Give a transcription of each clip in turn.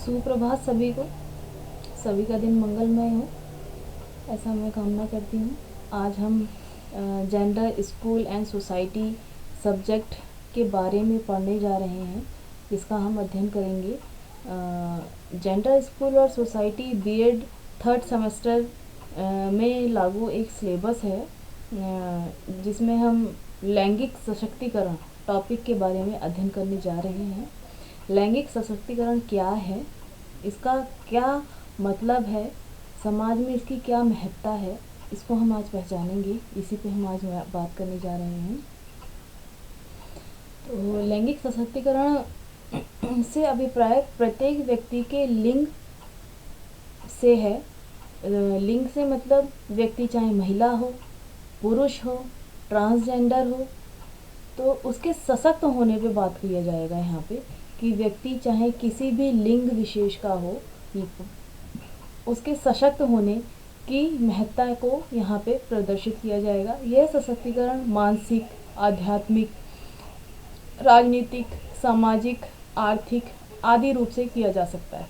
सुप्रभात सभी को। सभी का दिन मंगलमय हो, ऐसा मैं कामना करती हूँ। आज हम gender, school and society subject के बारे में पढ़ने जा रहे हैं, जिसका हम अध्ययन करेंगे। जेंडर, स्कूल और सोसाइटी बीएड थर्ड सेमेस्टर में लागू एक सिलेबस है, जिसमें हम लैंगिक सशक्तिकरण टॉपिक के बारे में अध्ययन करने जा रहे हैं। लैंगिक सशक्तिकरण क्या है, इसका क्या मतलब है, समाज में इसकी क्या महत्ता है, इसको हम आज पहचानेंगे। इसी पे हम आज बात करने जा रहे हैं। तो लैंगिक सशक्तिकरण से अभिप्राय प्रत्येक व्यक्ति के लिंग से है। लिंग से मतलब व्यक्ति चाहे महिला हो, पुरुष हो, ट्रांसजेंडर हो, तो उसके सशक्त होने पे बात किया जाएगा यहाँ पे, कि व्यक्ति चाहे किसी भी लिंग विशेष का हो, उसके सशक्त होने की महत्ता को यहाँ पे प्रदर्शित किया जाएगा। यह सशक्तिकरण मानसिक, आध्यात्मिक, राजनीतिक, सामाजिक, आर्थिक आदि रूप से किया जा सकता है।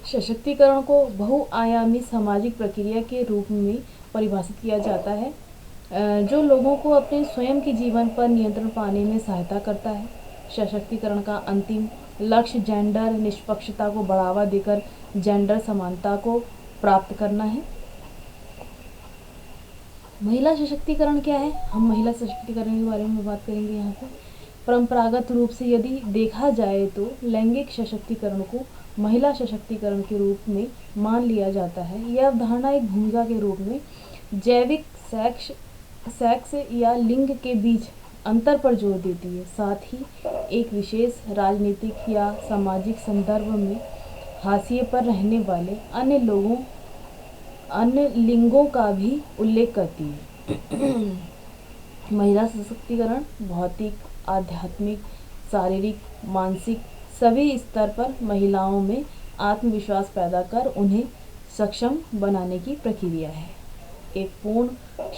सशक्तिकरण को बहुआयामी सामाजिक प्रक्रिया के रूप में परिभाषित किया जाता है, जो लोगों को अपने स्वयं के जीवन पर नियंत्रण पाने में सहायता करता है। सशक्तिकरण का अंतिम लक्ष्य जेंडर निष्पक्षता को बढ़ावा देकर जेंडर समानता को प्राप्त करना है। महिला सशक्तिकरण क्या है? हम महिला सशक्तिकरण के बारे में बात करेंगे यहाँ पे। परंपरागत रूप से यदि देखा जाए तो लैंगिक सशक्तिकरण को महिला सशक्तिकरण के रूप में मान लिया जाता है। यह अवधारणा एक भूमिका के रूप में जैविक सेक्स या लिंग के बीच अंतर पर जोर देती है, साथ ही एक विशेष राजनीतिक या सामाजिक संदर्भ में हाशिए पर रहने वाले अन्य लिंगों का भी उल्लेख करती है। महिला सशक्तिकरण भौतिक, आध्यात्मिक, शारीरिक, मानसिक सभी स्तर पर महिलाओं में आत्मविश्वास पैदा कर उन्हें सक्षम बनाने की प्रक्रिया है। एक पूर्ण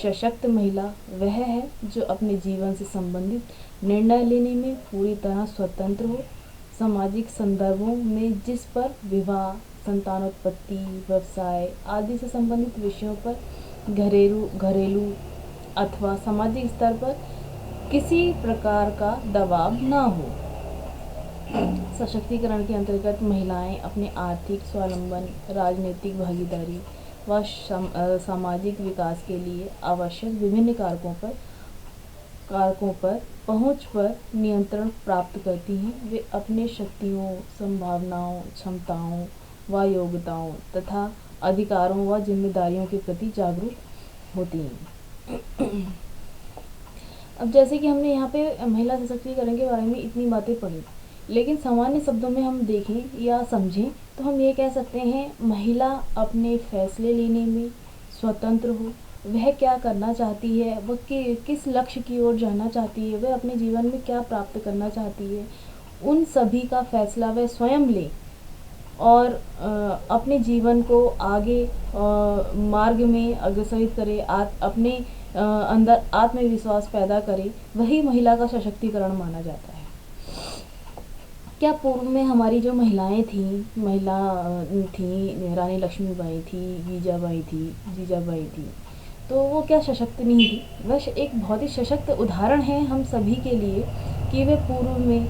सशक्त महिला वह है जो अपने जीवन से संबंधित निर्णय लेने में पूरी तरह स्वतंत्र हो। सामाजिक संदर्भों में जिस पर विवाह, संतानोत्पत्ति, व्यवसाय आदि से संबंधित विषयों पर घरेलू अथवा सामाजिक स्तर पर किसी प्रकार का दबाव न हो। सशक्तिकरण के अंतर्गत महिलाएं अपने आर्थिक स्वावलंबन, राजनीतिक भागीदारी व सामाजिक विकास के लिए आवश्यक विभिन्न कारकों पर पहुंच पर नियंत्रण प्राप्त करती हैं। वे अपने शक्तियों, संभावनाओं, क्षमताओं व योग्यताओं तथा अधिकारों व जिम्मेदारियों के प्रति जागरूक होती हैं। अब जैसे कि हमने यहाँ पे महिला सशक्तिकरण के बारे में इतनी बातें पढ़ी, लेकिन सामान्य शब्दों में हम देखें या समझें तो हम ये कह सकते हैं, महिला अपने फैसले लेने में स्वतंत्र हो। वह क्या करना चाहती है, वह किस लक्ष्य की ओर जाना चाहती है, वह अपने जीवन में क्या प्राप्त करना चाहती है, उन सभी का फैसला वह स्वयं ले और अपने जीवन को आगे मार्ग में अग्रसरित करे, अपने अंदर आत्मविश्वास पैदा करे। वही महिला का सशक्तिकरण माना जाता है। क्या पूर्व में हमारी जो महिलाएं थीं, रानी लक्ष्मीबाई थी, जीजाबाई थी, तो वो क्या सशक्त नहीं थी? वह एक बहुत ही सशक्त उदाहरण है हम सभी के लिए कि वे पूर्व में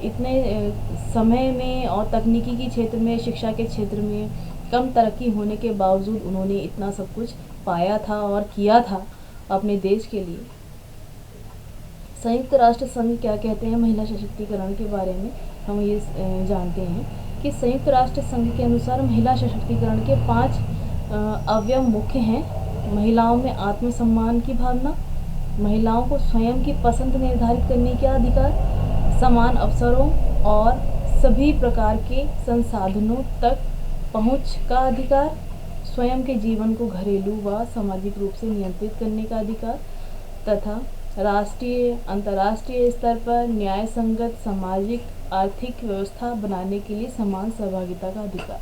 इतने समय में और तकनीकी के क्षेत्र में, शिक्षा के क्षेत्र में कम तरक्की होने के बावजूद उन्होंने इतना सब कुछ पाया था और किया था अपने देश के लिए। संयुक्त राष्ट्र संघ क्या कहते हैं महिला सशक्तिकरण के बारे में? हम ये जानते हैं कि संयुक्त राष्ट्र संघ के अनुसार महिला सशक्तिकरण के 5 अवयव मुख्य हैं। महिलाओं में आत्मसम्मान की भावना, महिलाओं को स्वयं की पसंद निर्धारित करने के अधिकार, समान अवसरों और सभी प्रकार के संसाधनों तक पहुँच का अधिकार, स्वयं के जीवन को घरेलू व सामाजिक रूप से नियंत्रित करने का अधिकार तथा राष्ट्रीय, अंतर्राष्ट्रीय स्तर पर न्याय संगत सामाजिक आर्थिक व्यवस्था बनाने के लिए समान सहभागिता का अधिकार।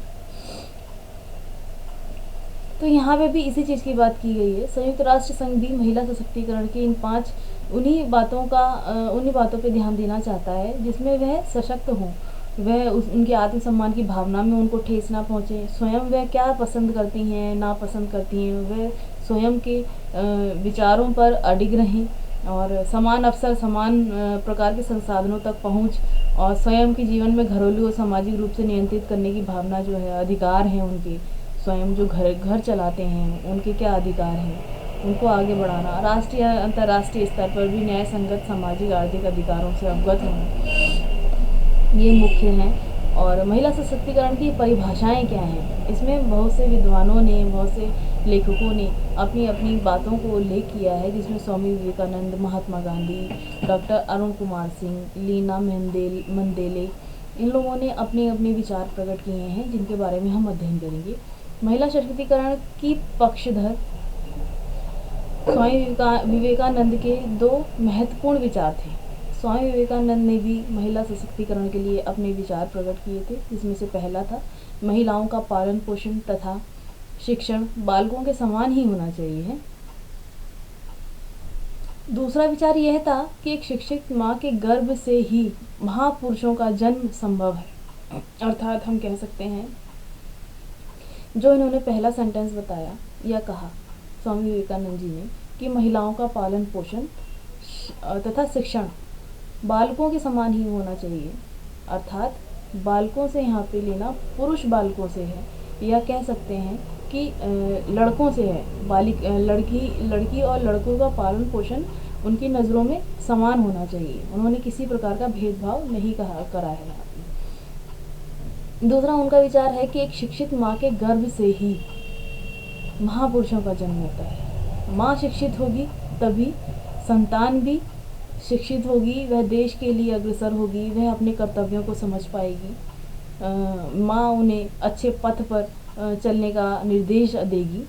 तो यहाँ पे भी इसी चीज़ की बात की गई है। संयुक्त राष्ट्र संघ भी महिला सशक्तिकरण के इन 5 उन्हीं बातों पे ध्यान देना चाहता है जिसमें वह सशक्त हों। वह उनके आत्मसम्मान की भावना में उनको ठेस ना पहुँचे, स्वयं वह क्या पसंद करती हैं नापसंद करती हैं, वह स्वयं के विचारों पर अडिग रहें और समान अवसर समान प्रकार के संसाधनों तक पहुँच और स्वयं के जीवन में घरेलू और सामाजिक रूप से नियंत्रित करने की भावना जो है, अधिकार हैं उनके, स्वयं जो घर चलाते हैं उनके क्या अधिकार हैं, उनको आगे बढ़ाना, राष्ट्रीय अंतर्राष्ट्रीय स्तर पर भी न्याय संगत सामाजिक आर्थिक अधिकारों से अवगत होना, ये मुख्य हैं। और महिला सशक्तिकरण की परिभाषाएं क्या हैं, इसमें बहुत से विद्वानों ने, बहुत से लेखकों ने अपनी अपनी बातों को उल्लेख किया है, जिसमें स्वामी विवेकानंद, महात्मा गांधी, डॉक्टर अरुण कुमार सिंह, लीना मंदेले, इन लोगों ने अपने अपने विचार प्रकट किए हैं, जिनके बारे में हम अध्ययन करेंगे। महिला सशक्तिकरण की पक्षधर स्वामी विवेकानंद के दो महत्वपूर्ण विचार थे। स्वामी विवेकानंद ने भी महिला सशक्तिकरण के लिए अपने विचार प्रकट किए थे, जिसमें से पहला था महिलाओं का पालन पोषण तथा शिक्षण बालकों के समान ही होना चाहिए। दूसरा विचार यह था कि एक शिक्षित माँ के गर्भ से ही महापुरुषों का जन्म संभव है, अर्थात हम कह सकते हैं जो इन्होंने पहला सेंटेंस बताया या कहा स्वामी विवेकानंद जी ने कि महिलाओं का पालन पोषण तथा शिक्षण बालकों के समान ही होना चाहिए, अर्थात बालकों से यहाँ पे लेना पुरुष बालकों से है, या कह सकते हैं कि लड़कों से है। लड़की और लड़कों का पालन पोषण उनकी नज़रों में समान होना चाहिए, उन्होंने किसी प्रकार का भेदभाव नहीं करा है। दूसरा उनका विचार है कि एक शिक्षित माँ के गर्भ से ही महापुरुषों का जन्म होता है। माँ शिक्षित होगी तभी संतान भी शिक्षित होगी, वह देश के लिए अग्रसर होगी, वह अपने कर्तव्यों को समझ पाएगी, माँ उन्हें अच्छे पथ पर चलने का निर्देश देगी।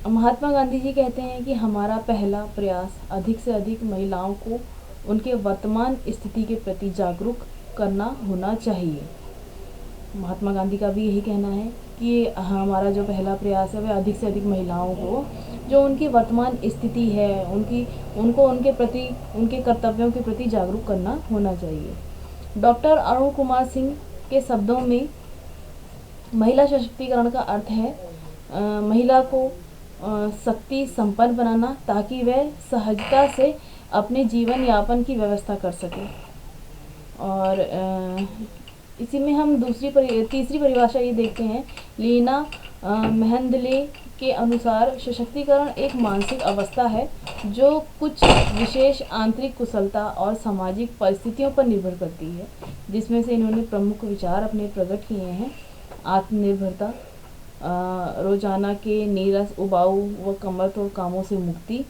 महात्मा गांधी जी कहते हैं कि हमारा पहला प्रयास अधिक से अधिक महिलाओं को उनके वर्तमान स्थिति के प्रति जागरूक करना होना चाहिए। महात्मा गांधी का भी यही कहना है कि हमारा जो पहला प्रयास है वह अधिक से अधिक महिलाओं को जो उनकी वर्तमान स्थिति है उनको उनके प्रति, उनके कर्तव्यों के प्रति जागरूक करना होना चाहिए। डॉक्टर अरुण कुमार सिंह के शब्दों में महिला सशक्तिकरण का अर्थ है महिला को शक्ति संपन्न बनाना ताकि वह सहजता से अपने जीवन यापन की व्यवस्था कर सके। और इसी में हम तीसरी परिभाषा ये देखते हैं, लीना मेहंदले के अनुसार सशक्तिकरण एक मानसिक अवस्था है जो कुछ विशेष आंतरिक कुशलता और सामाजिक परिस्थितियों पर निर्भर करती है, जिसमें से इन्होंने प्रमुख विचार अपने प्रकट किए हैं। आत्मनिर्भरता, रोजाना के नीरस उबाऊ व कमर और कामों से मुक्ति।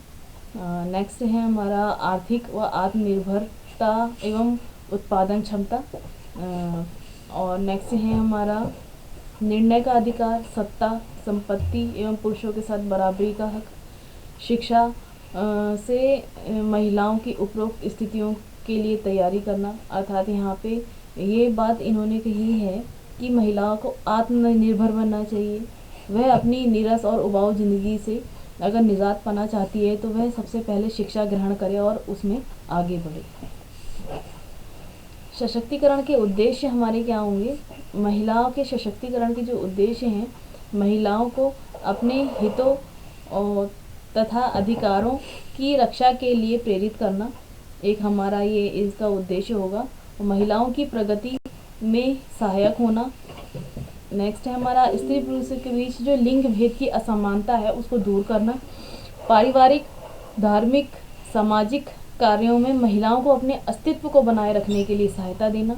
नेक्स्ट है हमारा आर्थिक व आत्मनिर्भरता एवं उत्पादन क्षमता। और नेक्स्ट है हमारा निर्णय का अधिकार, सत्ता, संपत्ति एवं पुरुषों के साथ बराबरी का हक। शिक्षा से महिलाओं की उपरोक्त स्थितियों के लिए तैयारी करना, अर्थात यहाँ पे ये बात इन्होंने कही है कि महिलाओं को आत्मनिर्भर बनना चाहिए। वह अपनी नीरस और उबाऊ ज़िंदगी से अगर निजात पाना चाहती है तो वह सबसे पहले शिक्षा ग्रहण करे और उसमें आगे बढ़े। सशक्तिकरण के उद्देश्य हमारे क्या होंगे? महिलाओं के सशक्तिकरण के जो उद्देश्य हैं, महिलाओं को अपने हितों और तथा अधिकारों की रक्षा के लिए प्रेरित करना एक हमारा ये इसका उद्देश्य होगा। महिलाओं की प्रगति में सहायक होना। नेक्स्ट है हमारा स्त्री पुरुष के बीच जो लिंग भेद की असमानता है उसको दूर करना। पारिवारिक, धार्मिक, सामाजिक कार्यों में महिलाओं को अपने अस्तित्व को बनाए रखने के लिए सहायता देना।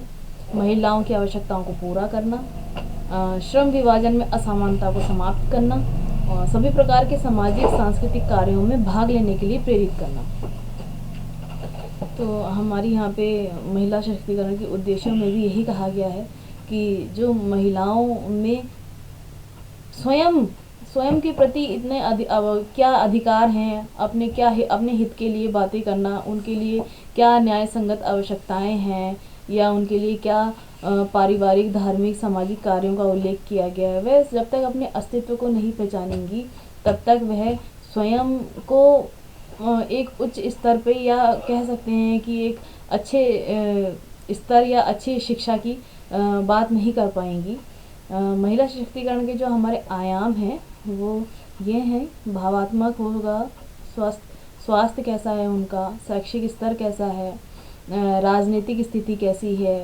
महिलाओं की आवश्यकताओं को पूरा करना। श्रम विभाजन में असमानता को समाप्त करना और सभी प्रकार के सामाजिक सांस्कृतिक कार्यों में भाग लेने के लिए प्रेरित करना। तो हमारी यहाँ पे महिला सशक्तिकरण के उद्देश्यों में भी यही कहा गया है कि जो महिलाओं में स्वयं के प्रति इतने क्या अधिकार हैं, अपने हित के लिए बातें करना, उनके लिए क्या न्याय संगत आवश्यकताएं हैं या उनके लिए क्या पारिवारिक, धार्मिक, सामाजिक कार्यों का उल्लेख किया गया है, वह जब तक अपने अस्तित्व को नहीं पहचानेंगी तब तक वह स्वयं को एक उच्च स्तर पे या कह सकते हैं कि एक अच्छे स्तर या अच्छी शिक्षा की बात नहीं कर पाएंगी। महिला सशक्तिकरण के जो हमारे आयाम हैं वो ये हैं, भावात्मक होगा, स्वास्थ्य कैसा है उनका, शैक्षिक स्तर कैसा है, राजनीतिक स्थिति कैसी है,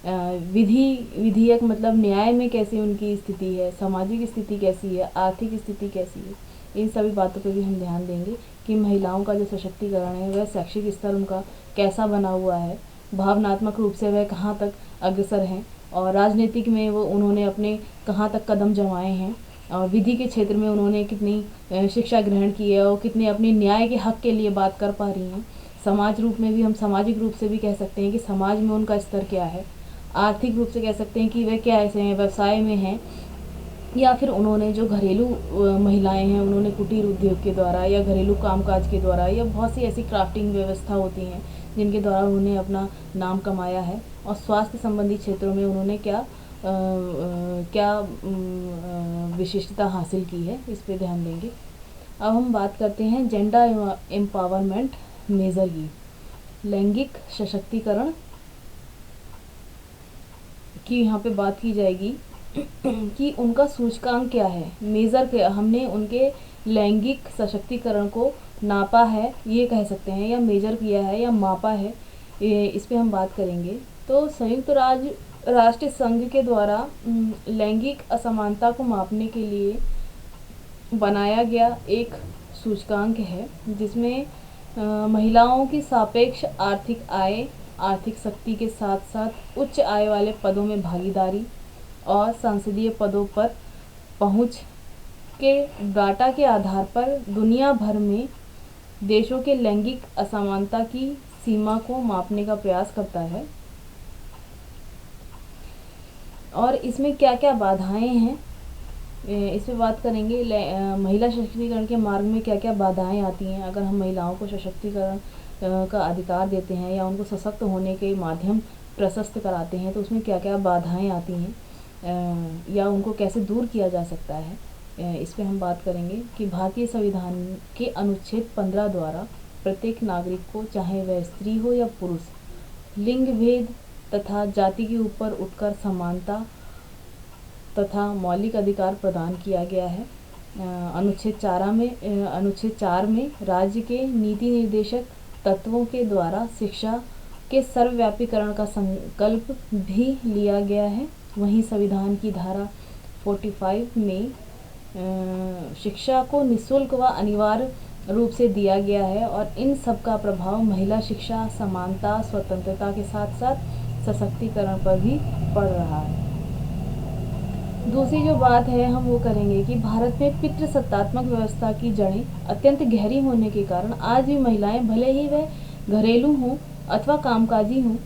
विधियक मतलब न्याय में कैसी उनकी स्थिति है, सामाजिक स्थिति कैसी है, आर्थिक स्थिति कैसी है। इन सभी बातों पर भी हम ध्यान देंगे कि महिलाओं का जो सशक्तिकरण है वह शैक्षिक स्तर उनका कैसा बना हुआ है, भावनात्मक रूप से वह कहाँ तक अग्रसर हैं, और राजनीतिक में वो उन्होंने अपने कहाँ तक कदम जमाए हैं, और विधि के क्षेत्र में उन्होंने कितनी शिक्षा ग्रहण की है और कितने अपने न्याय के हक के लिए बात कर पा रही हैं। समाज रूप में भी हम सामाजिक रूप से भी कह सकते हैं कि समाज में उनका स्तर क्या है। आर्थिक रूप से कह सकते हैं कि वह क्या ऐसे हैं, व्यवसाय में हैं, या फिर उन्होंने जो घरेलू महिलाएं हैं उन्होंने कुटीर उद्योग के द्वारा या घरेलू कामकाज के द्वारा या बहुत सी ऐसी क्राफ्टिंग व्यवस्था होती हैं जिनके द्वारा उन्होंने अपना नाम कमाया है। और स्वास्थ्य संबंधी क्षेत्रों में उन्होंने क्या विशिष्टता हासिल की है, इस पे ध्यान देंगे। अब हम बात करते हैं जेंडर एम्पावरमेंट मेज़र की, लैंगिक सशक्तिकरण की यहाँ पे बात की जाएगी कि उनका सूचकांक क्या है, मेज़र क्या, हमने उनके लैंगिक सशक्तिकरण को नापा है ये कह सकते हैं, या मेजर किया है या मापा है, इस पे हम बात करेंगे। तो संयुक्त राष्ट्र संघ के द्वारा लैंगिक असमानता को मापने के लिए बनाया गया एक सूचकांक है जिसमें महिलाओं की सापेक्ष आर्थिक आय, आर्थिक शक्ति के साथ साथ उच्च आय वाले पदों में भागीदारी और संसदीय पदों पर पहुंच के डाटा के आधार पर दुनिया भर में देशों के लैंगिक असमानता की सीमा को मापने का प्रयास करता है। और इसमें क्या क्या बाधाएं हैं इस पे बात करेंगे। महिला सशक्तिकरण के मार्ग में क्या क्या बाधाएं आती हैं अगर हम महिलाओं को सशक्तिकरण का अधिकार देते हैं या उनको सशक्त होने के माध्यम प्रशस्त कराते हैं, तो उसमें क्या क्या बाधाएं आती हैं या उनको कैसे दूर किया जा सकता है, इस पे हम बात करेंगे। कि भारतीय संविधान के अनुच्छेद 15 द्वारा प्रत्येक नागरिक को, चाहे वह स्त्री हो या पुरुष, लिंग भेद तथा जाति के ऊपर उठकर समानता तथा मौलिक अधिकार प्रदान किया गया है। अनुच्छेद 4 में राज्य के नीति निर्देशक तत्वों के द्वारा शिक्षा के सर्वव्यापीकरण का संकल्प भी लिया गया है। वहीं संविधान की धारा 45 में शिक्षा को निःशुल्क व अनिवार्य रूप से दिया गया है और इन सब का प्रभाव महिला शिक्षा, समानता, स्वतंत्रता के साथ साथ सशक्तिकरण पर भी पड़ रहा है। दूसरी जो बात है हम वो करेंगे कि भारत में पितृसत्तात्मक व्यवस्था की जड़ें अत्यंत गहरी होने के कारण आज भी महिलाएं, भले ही वह घरेलू हों अथवा कामकाजी हों,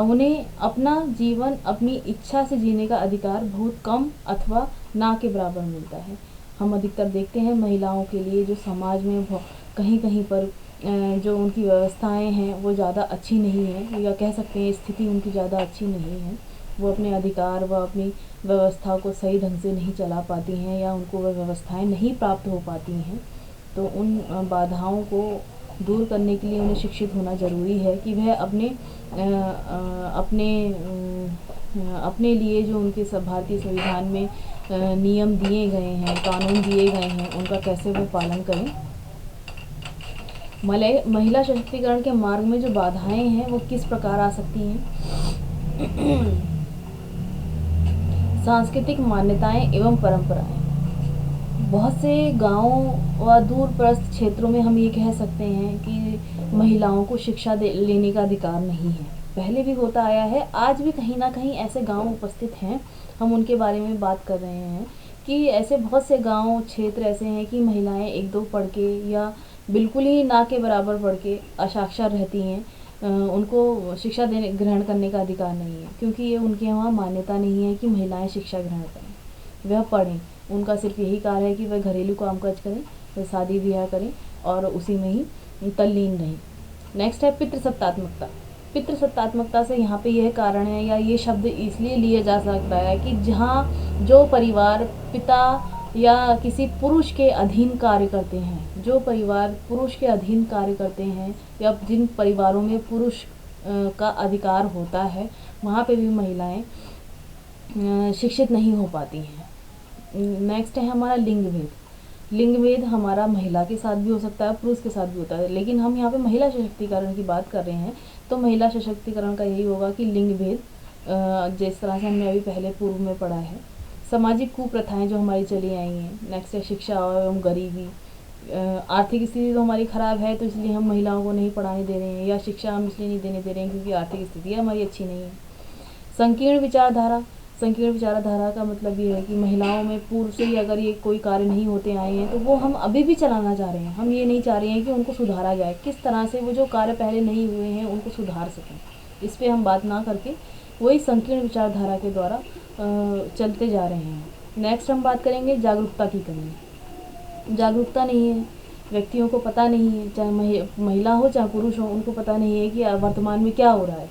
उन्हें अपना जीवन अपनी इच्छा से जीने का अधिकार बहुत कम अथवा ना के बराबर मिलता है। हम अधिकतर देखते हैं महिलाओं के लिए जो समाज में कहीं कहीं पर जो उनकी व्यवस्थाएं हैं वो ज़्यादा अच्छी नहीं है, या कह सकते हैं स्थिति उनकी ज़्यादा अच्छी नहीं है। वो अपने अधिकार व अपनी व्यवस्था को सही ढंग से नहीं चला पाती हैं या उनको वह व्यवस्थाएं नहीं प्राप्त हो पाती हैं। तो उन बाधाओं को दूर करने के लिए उन्हें शिक्षित होना ज़रूरी है कि वह अपने लिए जो उनके भारतीय संविधान में नियम दिए गए हैं, कानून दिए गए हैं, उनका कैसे वो पालन करें। महिला सशक्तिकरण के मार्ग में जो बाधाएं हैं वो किस प्रकार आ सकती हैं। सांस्कृतिक मान्यताएं एवं परंपराएं। बहुत से गांवों व दूरप्रस्थ क्षेत्रों में हम ये कह सकते हैं कि महिलाओं को शिक्षा लेने का अधिकार नहीं है। पहले भी होता आया है, आज भी कहीं ना कहीं ऐसे गांव उपस्थित हैं, हम उनके बारे में बात कर रहे हैं कि ऐसे बहुत से गांव क्षेत्र ऐसे हैं कि महिलाएं 1-2 पढ़ के या बिल्कुल ही ना के बराबर पढ़ के असाक्षर रहती हैं। उनको शिक्षा ग्रहण करने का अधिकार नहीं है, क्योंकि ये उनके यहाँ मान्यता नहीं है कि महिलाएं शिक्षा ग्रहण करें, वह पढ़ें। उनका सिर्फ यही कार्य है कि वह घरेलू कामकाज करें, वह शादी ब्याह करें और उसी में ही तल्लीन रहें। नेक्स्ट है पितृसत्तात्मकता। पितृसत्तात्मकता से यहाँ पे यह कारण है या ये शब्द इसलिए लिए जा सकता है कि जहाँ जो परिवार पिता या किसी पुरुष के अधीन कार्य करते हैं, जो परिवार पुरुष के अधीन कार्य करते हैं या जिन परिवारों में पुरुष का अधिकार होता है, वहाँ पे भी महिलाएं शिक्षित नहीं हो पाती हैं। नेक्स्ट है हमारा लिंग भेद। लिंग भेद हमारा महिला के साथ भी हो सकता है, पुरुष के साथ भी होता है, लेकिन हम यहाँ पे महिला सशक्तिकरण की बात कर रहे हैं, तो महिला सशक्तिकरण का यही होगा कि लिंग भेद जिस तरह से हमने अभी पहले पूर्व में पढ़ा है। सामाजिक कुप्रथाएं जो हमारी चली आई हैं। नेक्स्ट है शिक्षा एवं गरीबी। आर्थिक स्थिति तो हमारी ख़राब है, तो इसलिए हम महिलाओं को नहीं पढ़ाने दे रहे हैं, या शिक्षा हम इसलिए नहीं देने दे रहे हैं क्योंकि आर्थिक स्थिति हमारी अच्छी नहीं है। संकीर्ण विचारधारा। संकीर्ण विचारधारा का मतलब ये है कि महिलाओं में पूर्व से ही अगर ये कोई कार्य नहीं होते आए हैं तो वो हम अभी भी चलाना चाह रहे हैं। हम ये नहीं चाह रहे हैं कि उनको सुधारा जाए, किस तरह से वो जो कार्य पहले नहीं हुए हैं उनको सुधार सकें। इस पर हम बात ना करके वही संकीर्ण विचारधारा के द्वारा चलते जा रहे हैं। नेक्स्ट हम बात करेंगे जागरूकता की कमी। जागरूकता नहीं है, व्यक्तियों को पता नहीं है, चाहे महिला हो चाहे पुरुष हो, उनको पता नहीं है कि वर्तमान में क्या हो रहा है।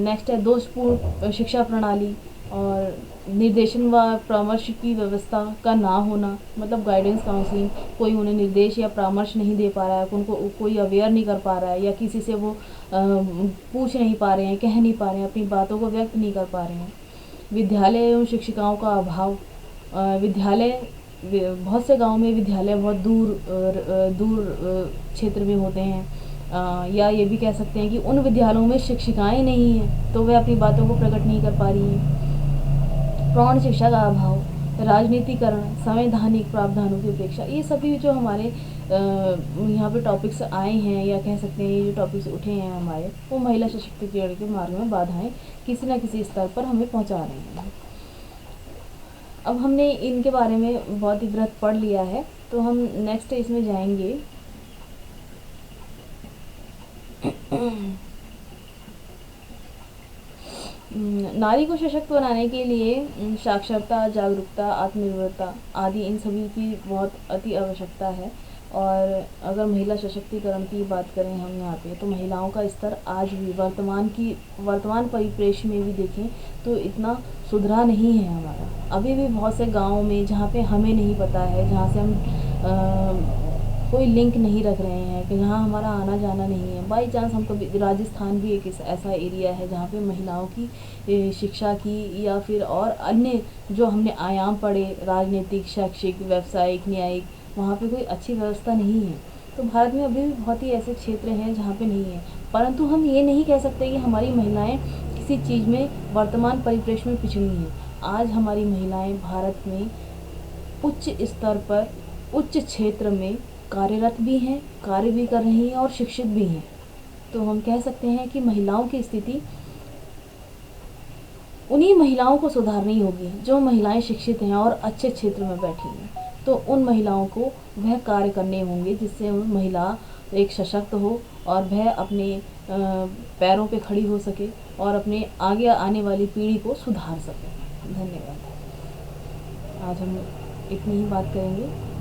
नेक्स्ट है दोषपूर्ण शिक्षा प्रणाली और निर्देशन व परामर्श की व्यवस्था का ना होना, मतलब गाइडेंस काउंसलिंग, कोई उन्हें निर्देश या परामर्श नहीं दे पा रहा है, उनको कोई अवेयर नहीं कर पा रहा है, या किसी से वो पूछ नहीं पा रहे हैं, कह नहीं पा रहे हैं, अपनी बातों को व्यक्त नहीं कर पा रहे हैं। विद्यालय एवं शिक्षिकाओं का अभाव। विद्यालय बहुत से गाँव में विद्यालय बहुत दूर क्षेत्र में होते हैं, या ये भी कह सकते हैं कि उन विद्यालयों में शिक्षिकाएं नहीं हैं, तो वे अपनी बातों को प्रकट नहीं कर पा रही हैं। प्रौढ़ शिक्षा का अभाव, राजनीतिकरण, संवैधानिक प्रावधानों की उपेक्षा, ये सभी जो हमारे यहाँ पे टॉपिक्स आए हैं, या कह सकते हैं ये जो टॉपिक्स उठे हैं हमारे, वो महिला सशक्तिकरण के मार्ग में बाधाएं किसी न किसी स्तर पर हमें पहुँचा रहे हैं। अब हमने इनके बारे में बहुत ही वृहत पढ़ लिया है, तो हम नेक्स्ट इसमें जाएंगे। नारी को सशक्त बनाने के लिए साक्षरता, जागरूकता, आत्मनिर्भरता आदि इन सभी की बहुत अति आवश्यकता है। और अगर महिला सशक्तिकरण की बात करें हम यहाँ पे, तो महिलाओं का स्तर आज भी वर्तमान परिप्रेक्ष्य में भी देखें तो इतना सुधरा नहीं है हमारा। अभी भी बहुत से गाँव में जहाँ पे हमें नहीं पता है, जहाँ से हम कोई लिंक नहीं रख रहे हैं, कि जहाँ हमारा आना जाना नहीं है, बाई चांस हम कभी, राजस्थान भी एक ऐसा एरिया है जहाँ पे महिलाओं की शिक्षा की या फिर और अन्य जो हमने आयाम पढ़े, राजनीतिक, शैक्षिक, व्यावसायिक, न्यायिक, वहाँ पे कोई अच्छी व्यवस्था नहीं है। तो भारत में अभी भी बहुत ही ऐसे क्षेत्र हैं जहाँ पे नहीं है, परंतु हम ये नहीं कह सकते कि हमारी महिलाएं किसी चीज़ में वर्तमान परिप्रेक्ष्य में पिछड़ी हैं। आज हमारी महिलाएं भारत में उच्च स्तर पर, उच्च क्षेत्र में कार्यरत भी हैं, कार्य भी कर रही हैं और शिक्षित भी हैं। तो हम कह सकते हैं कि महिलाओं की स्थिति उन्हीं महिलाओं को सुधारनी होगी जो महिलाएं शिक्षित हैं और अच्छे क्षेत्र में बैठी हैं। तो उन महिलाओं को वह कार्य करने होंगे जिससे महिला एक सशक्त हो और वह अपने पैरों पे खड़ी हो सके और अपने आगे आने वाली पीढ़ी को सुधार सके। धन्यवाद। आज हम इतनी ही बात करेंगे।